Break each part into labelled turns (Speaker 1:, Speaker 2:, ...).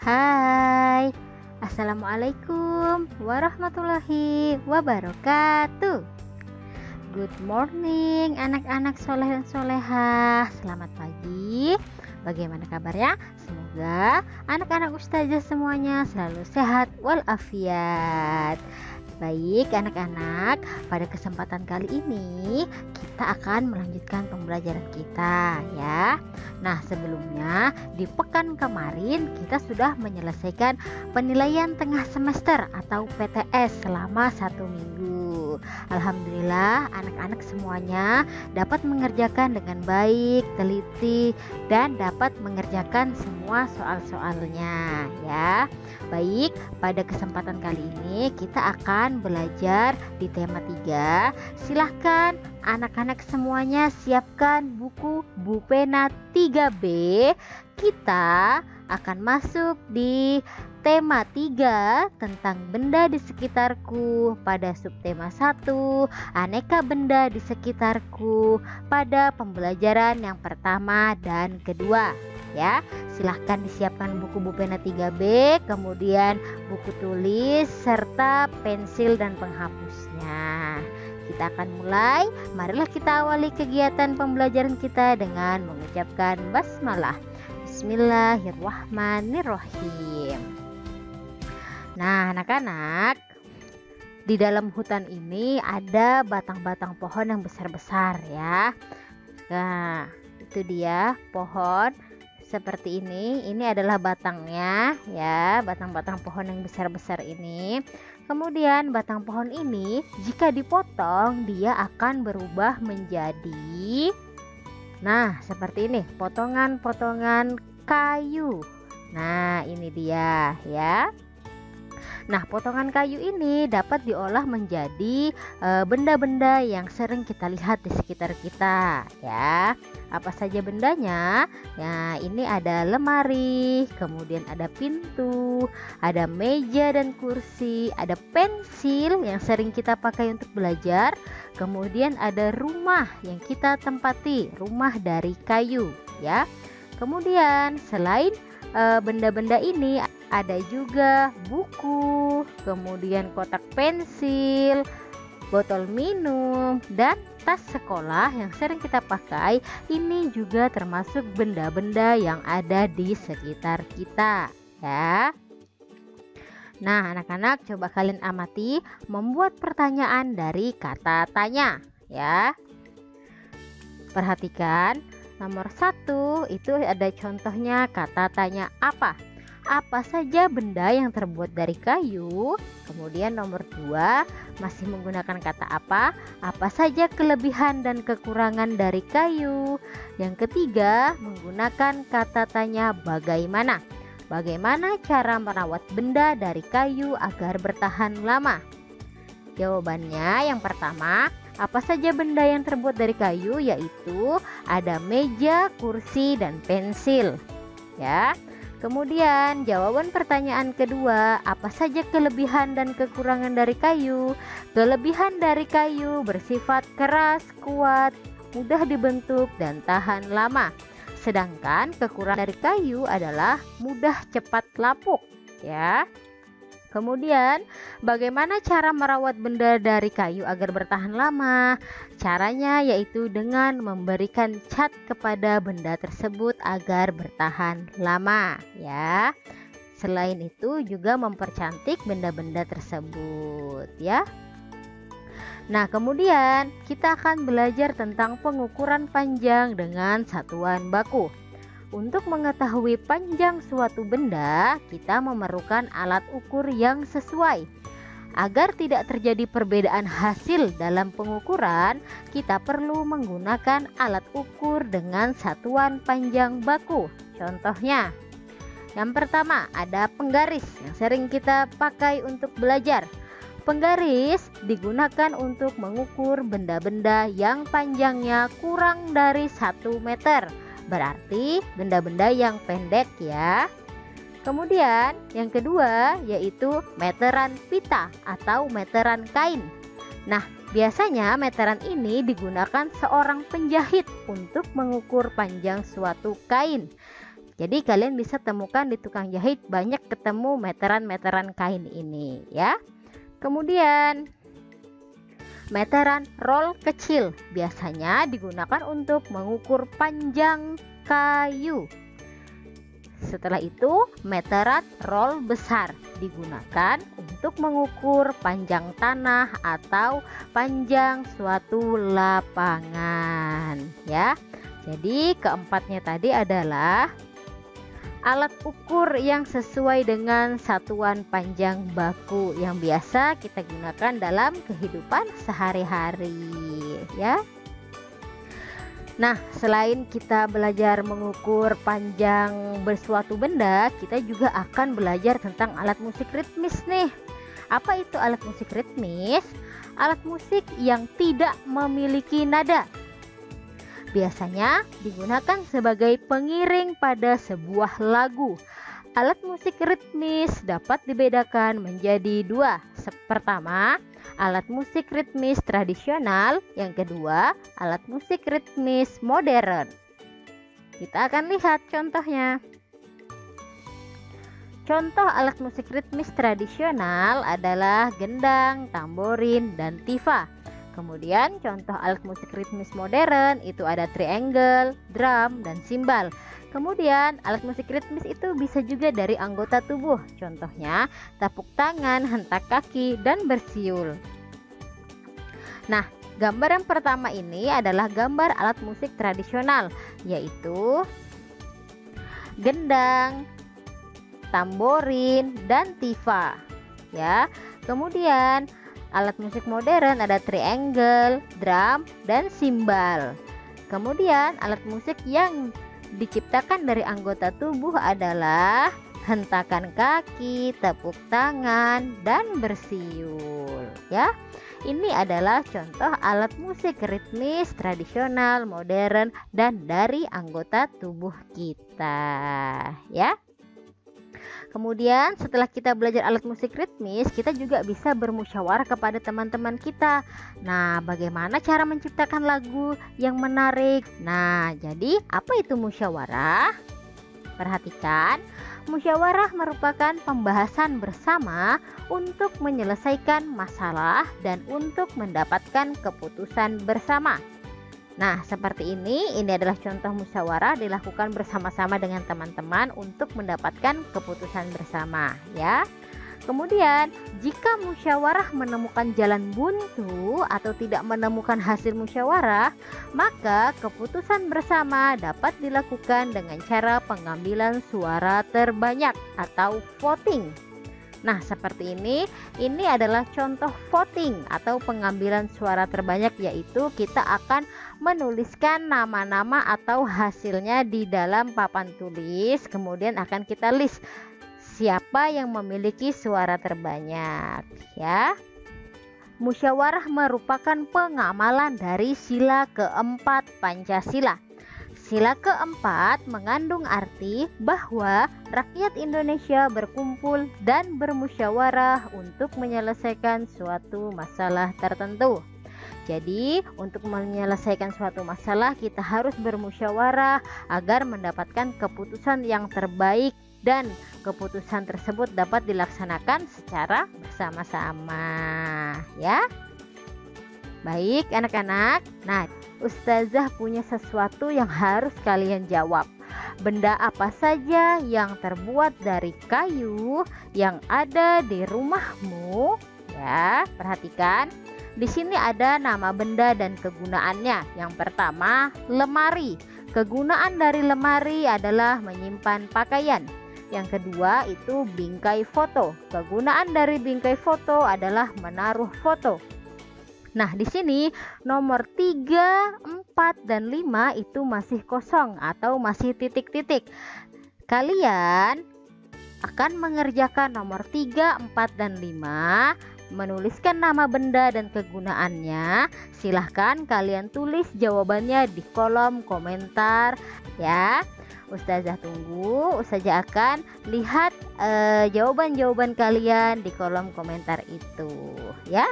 Speaker 1: Hai, Assalamualaikum warahmatullahi wabarakatuh. Good morning anak-anak soleh dan solehah. Selamat pagi. Bagaimana kabarnya? Semoga anak-anak ustazah semuanya selalu sehat walafiat. Baik anak-anak, pada kesempatan kali ini kita akan melanjutkan pembelajaran kita ya. Nah, sebelumnya di pekan kemarin kita sudah menyelesaikan penilaian tengah semester atau PTS selama 1 minggu. Alhamdulillah anak-anak semuanya dapat mengerjakan dengan baik, teliti, dan dapat mengerjakan semua soal-soalnya ya. Baik, pada kesempatan kali ini kita akan belajar di tema 3. Silahkan anak-anak semuanya siapkan buku Bupena 3B. Kita akan masuk di tema 3 tentang benda di sekitarku pada subtema 1, aneka benda di sekitarku pada pembelajaran yang pertama dan kedua. Ya, silahkan disiapkan buku Bupena 3B, kemudian buku tulis serta pensil dan penghapusnya. Kita akan mulai. Marilah kita awali kegiatan pembelajaran kita dengan mengucapkan basmalah. Bismillahirrahmanirrahim. Nah, anak-anak, di dalam hutan ini ada batang-batang pohon yang besar-besar ya. Nah, itu dia pohon seperti ini. Ini adalah batangnya ya, batang-batang pohon yang besar-besar ini. Kemudian batang pohon ini jika dipotong dia akan berubah menjadi seperti ini, potongan-potongan kayu. Nah, ini dia ya. Nah, potongan kayu ini dapat diolah menjadi benda-benda yang sering kita lihat di sekitar kita ya. Apa saja bendanya? Ya, ini ada lemari, kemudian ada pintu, ada meja dan kursi, ada pensil yang sering kita pakai untuk belajar, kemudian ada rumah yang kita tempati, rumah dari kayu ya. Kemudian selain benda-benda ini ada juga buku, kemudian kotak pensil, botol minum, dan tas sekolah yang sering kita pakai. Ini juga termasuk benda-benda yang ada di sekitar kita ya. Nah, anak-anak coba kalian amati membuat pertanyaan dari kata tanya ya. Perhatikan nomor 1 itu ada contohnya kata tanya apa. Apa saja benda yang terbuat dari kayu? Kemudian nomor 2 masih menggunakan kata apa? Apa saja kelebihan dan kekurangan dari kayu? Yang ketiga menggunakan kata tanya bagaimana? Bagaimana cara merawat benda dari kayu agar bertahan lama? Jawabannya yang pertama, apa saja benda yang terbuat dari kayu? Yaitu ada meja, kursi, dan pensil ya. Kemudian jawaban pertanyaan kedua, apa saja kelebihan dan kekurangan dari kayu? Kelebihan dari kayu bersifat keras, kuat, mudah dibentuk, dan tahan lama. Sedangkan kekurangan dari kayu adalah mudah cepat lapuk ya. Kemudian bagaimana cara merawat benda dari kayu agar bertahan lama? Caranya yaitu dengan memberikan cat kepada benda tersebut agar bertahan lama ya. Selain itu juga mempercantik benda-benda tersebut ya. Nah, kemudian kita akan belajar tentang pengukuran panjang dengan satuan baku. Untuk mengetahui panjang suatu benda, kita memerlukan alat ukur yang sesuai. Agar tidak terjadi perbedaan hasil dalam pengukuran, kita perlu menggunakan alat ukur dengan satuan panjang baku. Contohnya, yang pertama ada penggaris yang sering kita pakai untuk belajar. Penggaris digunakan untuk mengukur benda-benda yang panjangnya kurang dari 1 meter. Berarti benda-benda yang pendek ya. Kemudian yang kedua yaitu meteran pita atau meteran kain. Nah, biasanya meteran ini digunakan seorang penjahit untuk mengukur panjang suatu kain. Jadi kalian bisa temukan di tukang jahit, banyak ketemu meteran-meteran kain ini ya. Kemudian meteran roll kecil biasanya digunakan untuk mengukur panjang kayu. Setelah itu, meteran roll besar digunakan untuk mengukur panjang tanah atau panjang suatu lapangan ya. Jadi keempatnya tadi adalah alat ukur yang sesuai dengan satuan panjang baku yang biasa kita gunakan dalam kehidupan sehari-hari ya. Nah, selain kita belajar mengukur panjang bersuatu benda, kita juga akan belajar tentang alat musik ritmis nih. Apa itu alat musik ritmis? Alat musik yang tidak memiliki nada. Biasanya digunakan sebagai pengiring pada sebuah lagu. Alat musik ritmis dapat dibedakan menjadi dua. Pertama, alat musik ritmis tradisional. Yang kedua, alat musik ritmis modern. Kita akan lihat contohnya. Contoh alat musik ritmis tradisional adalah gendang, tamborin, dan tifa. Kemudian contoh alat musik ritmis modern itu ada triangle, drum, dan simbal. Kemudian alat musik ritmis itu bisa juga dari anggota tubuh. Contohnya tepuk tangan, hentak kaki, dan bersiul. Nah, gambar yang pertama ini adalah gambar alat musik tradisional, yaitu gendang, tamborin, dan tifa ya. Kemudian alat musik modern ada triangle, drum, dan simbal. Kemudian alat musik yang diciptakan dari anggota tubuh adalah hentakan kaki, tepuk tangan, dan bersiul ya. Ini adalah contoh alat musik ritmis tradisional, modern, dan dari anggota tubuh kita ya. Kemudian setelah kita belajar alat musik ritmis, kita juga bisa bermusyawarah kepada teman-teman kita. Nah, bagaimana cara menciptakan lagu yang menarik? Nah, jadi apa itu musyawarah? Perhatikan, musyawarah merupakan pembahasan bersama untuk menyelesaikan masalah dan untuk mendapatkan keputusan bersama. Nah, seperti ini adalah contoh musyawarah dilakukan bersama-sama dengan teman-teman untuk mendapatkan keputusan bersama ya. Kemudian, jika musyawarah menemukan jalan buntu atau tidak menemukan hasil musyawarah, maka keputusan bersama dapat dilakukan dengan cara pengambilan suara terbanyak atau voting. Nah, seperti ini adalah contoh voting atau pengambilan suara terbanyak, yaitu kita akan menuliskan nama-nama atau hasilnya di dalam papan tulis, kemudian akan kita list siapa yang memiliki suara terbanyak ya. Musyawarah merupakan pengamalan dari sila keempat Pancasila. Sila keempat mengandung arti bahwa rakyat Indonesia berkumpul dan bermusyawarah untuk menyelesaikan suatu masalah tertentu. Jadi, untuk menyelesaikan suatu masalah kita harus bermusyawarah agar mendapatkan keputusan yang terbaik dan keputusan tersebut dapat dilaksanakan secara bersama-sama ya. Baik anak-anak, nah Ustazah punya sesuatu yang harus kalian jawab. Benda apa saja yang terbuat dari kayu yang ada di rumahmu? Ya, perhatikan. Di sini ada nama benda dan kegunaannya. Yang pertama, lemari. Kegunaan dari lemari adalah menyimpan pakaian. Yang kedua itu bingkai foto. Kegunaan dari bingkai foto adalah menaruh foto. Nah, di sini nomor 3, 4, dan 5 itu masih kosong atau masih titik-titik. Kalian akan mengerjakan nomor 3, 4, dan 5, menuliskan nama benda dan kegunaannya. Silahkan kalian tulis jawabannya di kolom komentar ya. Ustazah tunggu, Ustazah akan lihat jawaban-jawaban kalian di kolom komentar itu ya.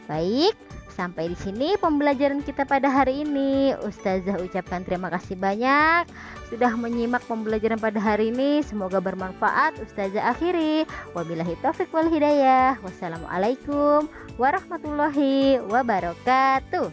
Speaker 1: Baik, sampai di sini pembelajaran kita pada hari ini. Ustazah ucapkan terima kasih banyak sudah menyimak pembelajaran pada hari ini. Semoga bermanfaat. Ustazah akhiri. Wabillahi taufik wal hidayah. Wassalamualaikum warahmatullahi wabarakatuh.